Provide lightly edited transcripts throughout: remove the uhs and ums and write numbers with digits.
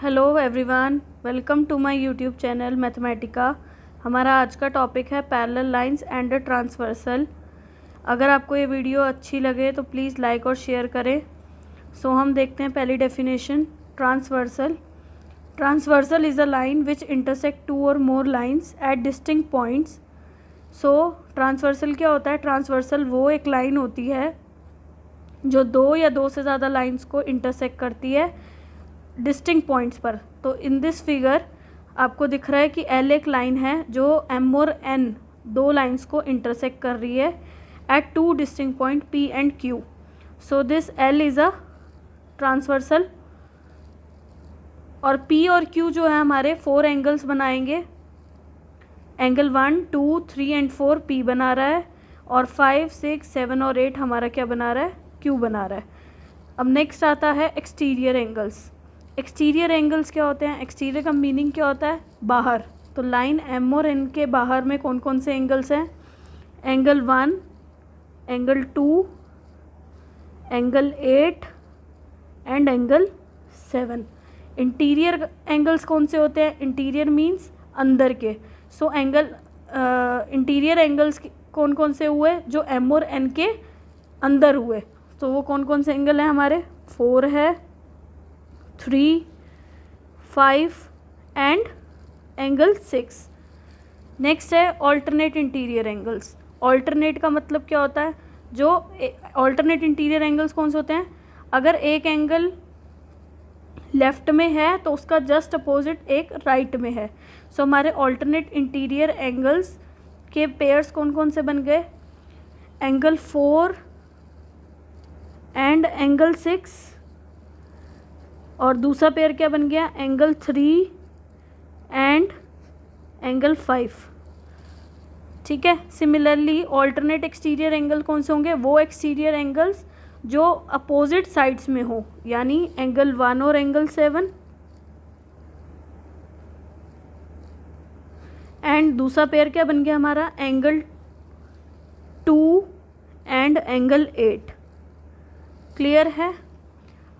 Hello everyone, welcome to my YouTube channel Mathematica. हमारा आज का टॉपिक है पैरेलल लाइंस एंड ट्रांसवर्सल। अगर आपको ये वीडियो अच्छी लगे तो प्लीज़ लाइक और शेयर करें। हम देखते हैं पहली definition, transversal. Transversal is a line which intersect two और more lines at distinct points. Transversal क्या होता है? ट्रांसवर्सल वो एक लाइन होती है जो दो या दो से ज़्यादा लाइंस को इंटरसेक्ट करती है डिस्टिंक्ट पॉइंट्स पर। तो इन दिस फिगर आपको दिख रहा है कि एल एक लाइन है जो एम और एन दो लाइंस को इंटरसेक्ट कर रही है at two distinct point P and Q. So this L is a transversal. और पी और क्यू जो है हमारे फोर एंगल्स बनाएंगे। एंगल 1, 2, 3 एंड 4 पी बना रहा है और 5, 6, 7 और 8 हमारा क्या बना रहा है? क्यू बना रहा है। अब नेक्स्ट आता है एक्सटीरियर एंगल्स। एक्सटीरियर एंगल्स क्या होते हैं? एक्सटीरियर का मीनिंग क्या होता है? बाहर। तो लाइन एम और एन के बाहर में कौन कौन से एंगल्स हैं? Angle 1, angle 2, angle 8 and angle 7। Interior angles कौन से होते हैं? इंटीरियर मीन्स अंदर के। इंटीरियर एंगल्स कौन कौन से हुए? जो एम और एन के अंदर हुए। तो वो कौन कौन से एंगल हैं हमारे? 4 है, 3, 5 एंड एंगल 6। नेक्स्ट है ऑल्टरनेट इंटीरियर एंगल्स। ऑल्टरनेट का मतलब क्या होता है? जो ऑल्टरनेट इंटीरियर एंगल्स कौन से होते हैं? अगर एक एंगल लेफ्ट में है तो उसका जस्ट अपोजिट एक राइट में है। हमारे ऑल्टरनेट इंटीरियर एंगल्स के पेयर्स कौन कौन से बन गए? Angle 4 and angle 6। और दूसरा पेयर क्या बन गया? Angle 3 and angle 5। ठीक है। सिमिलरली ऑल्टरनेट एक्सटीरियर एंगल कौन से होंगे? वो एक्सटीरियर एंगल्स जो अपोजिट साइड्स में हो, यानी एंगल 1 और एंगल 7। एंड दूसरा पेयर क्या बन गया हमारा? Angle 2 and angle 8। क्लियर है?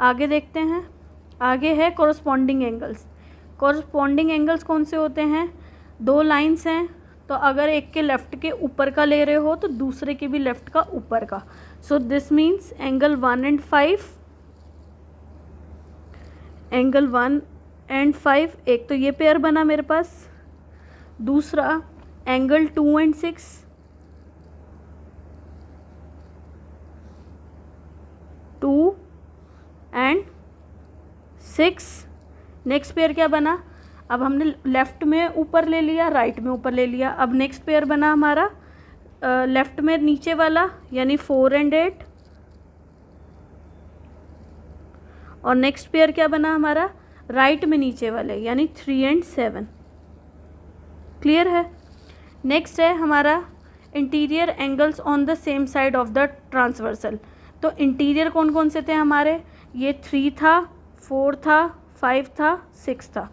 आगे देखते हैं। आगे है कोरस्पॉन्डिंग एंगल्स। कोरस्पॉन्डिंग एंगल्स कौन से होते हैं? दो लाइंस हैं तो अगर एक के लेफ़्ट के ऊपर का ले रहे हो तो दूसरे के भी लेफ़्ट का ऊपर का। So this means angle 1 and 5, angle 1 and 5 एक तो ये पेयर बना मेरे पास। दूसरा angle 2 and 6, two and 6। Next pair क्या बना? अब हमने लेफ़्ट में ऊपर ले लिया, राइट में ऊपर ले लिया। अब नेक्स्ट पेयर बना हमारा लेफ़्ट में नीचे वाला, यानी 4 एंड 8। और नेक्स्ट पेयर क्या बना हमारा? राइट में नीचे वाले, यानी 3 एंड 7। क्लियर है? नेक्स्ट है हमारा interior angles on the same side of the transversal. तो इंटीरियर कौन कौन से थे हमारे? ये 3 था, 4 था, 5 था, 6 था।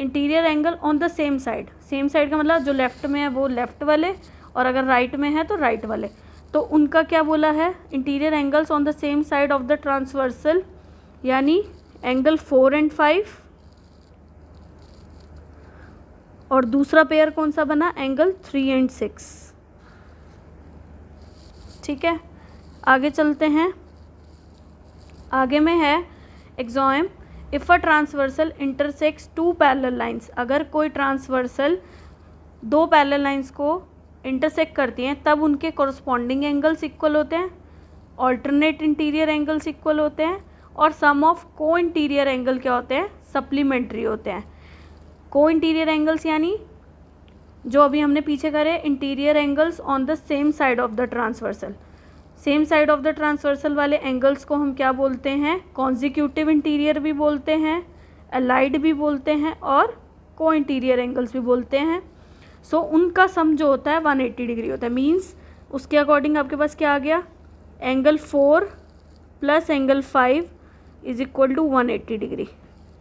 Interior angle on the same side. Same side का मतलब जो लेफ़्ट में है वो लेफ़्ट वाले, और अगर राइट में है तो राइट वाले। तो उनका क्या बोला है? Interior angles on the same side of the transversal, यानी एंगल 4 एंड 5। और दूसरा पेयर कौन सा बना? Angle 3 and 6। ठीक है, आगे चलते हैं। आगे में है exam, if a transversal intersects two parallel lines. अगर कोई ट्रांसवर्सल दो पैरेलल लाइंस को इंटरसेक्ट करती हैं तब उनके कोरस्पॉन्डिंग एंगल्स इक्वल होते हैं, ऑल्टरनेट इंटीरियर एंगल्स इक्वल होते हैं, और सम ऑफ को इंटीरियर एंगल क्या होते हैं? सप्लीमेंट्री होते हैं। को इंटीरियर एंगल्स यानी जो अभी हमने पीछे करे, interior angles on the same side of the transversal. Same side of the transversal वाले एंगल्स को हम क्या बोलते हैं? कॉन्जिक्यूटिव इंटीरियर भी बोलते हैं, अलाइड भी बोलते हैं, और को इंटीरियर एंगल्स भी बोलते हैं। उनका सम जो होता है 180 डिग्री होता है। मीन्स उसके अकॉर्डिंग आपके पास क्या आ गया? Angle 4 plus angle 5 is equal to 180 degree.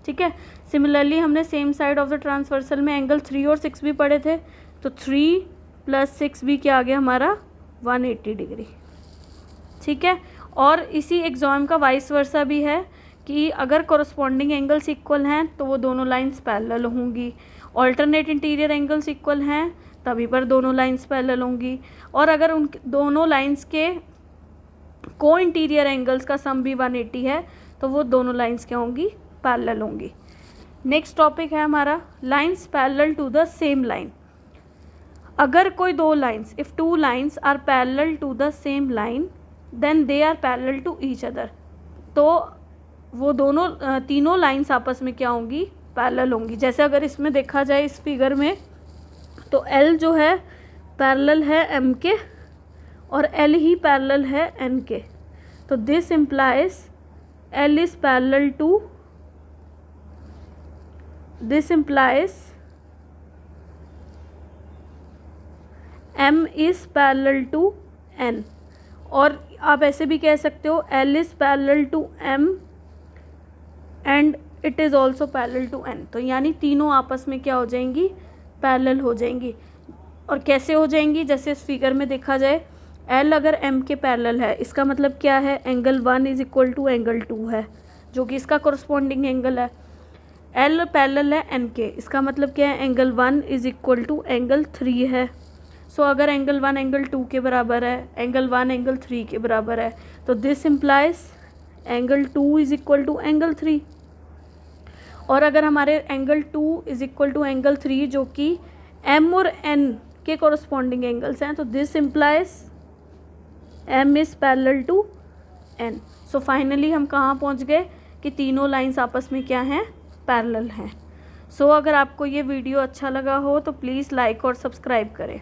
ठीक है। सिमिलरली हमने same side of the transversal में एंगल 3 और 6 भी पढ़े थे, तो 3 प्लस 6 भी क्या आ गया हमारा? 180 डिग्री। ठीक है। और इसी एग्जाम का वाइस वर्सा भी है कि अगर कोरस्पॉन्डिंग एंगल्स इक्वल हैं तो वो दोनों लाइंस पैरेलल होंगी, ऑल्टरनेट इंटीरियर एंगल्स इक्वल हैं तभी पर दोनों लाइंस पैरेलल होंगी, और अगर उन दोनों लाइंस के को इंटीरियर एंगल्स का सम भी 180 है तो वो दोनों लाइंस क्या होंगी, पैरेलल होंगी। नेक्स्ट टॉपिक है हमारा lines parallel to the same line. अगर कोई दो lines, if two lines are parallel to the same line then they are parallel to each other, तो वो दोनों तीनों लाइंस आपस में क्या होंगी, पैरेलल होंगी। जैसे अगर इसमें देखा जाए इस फिगर में तो L जो है पैरेलल है M के और L ही पैरेलल है N के, तो this implies L is parallel to, this implies M is parallel to N, और आप ऐसे भी कह सकते हो L is parallel to M and it is also parallel to N। तो यानी तीनों आपस में क्या हो जाएंगी, पैरेलल हो जाएंगी। और कैसे हो जाएंगी, जैसे इस फिगर में देखा जाए L अगर M के पैरेलल है, इसका मतलब क्या है, angle 1 is equal to angle 2 है जो कि इसका कोरस्पॉन्डिंग एंगल है। L पैरेलल है N के, इसका मतलब क्या है, angle 1 is equal to angle 3 है। सो अगर एंगल 1 एंगल 2 के बराबर है, एंगल 1 एंगल 3 के बराबर है, तो this implies angle 2 is equal to angle 3। और अगर हमारे angle 2 is equal to angle 3 जो कि M और N के कोरस्पॉन्डिंग एंगल्स हैं, तो this implies M is parallel to N। So finally हम कहाँ पहुँच गए कि तीनों लाइंस आपस में क्या हैं, पैरेलल हैं। सो अगर आपको ये वीडियो अच्छा लगा हो तो प्लीज़ लाइक और सब्सक्राइब करें।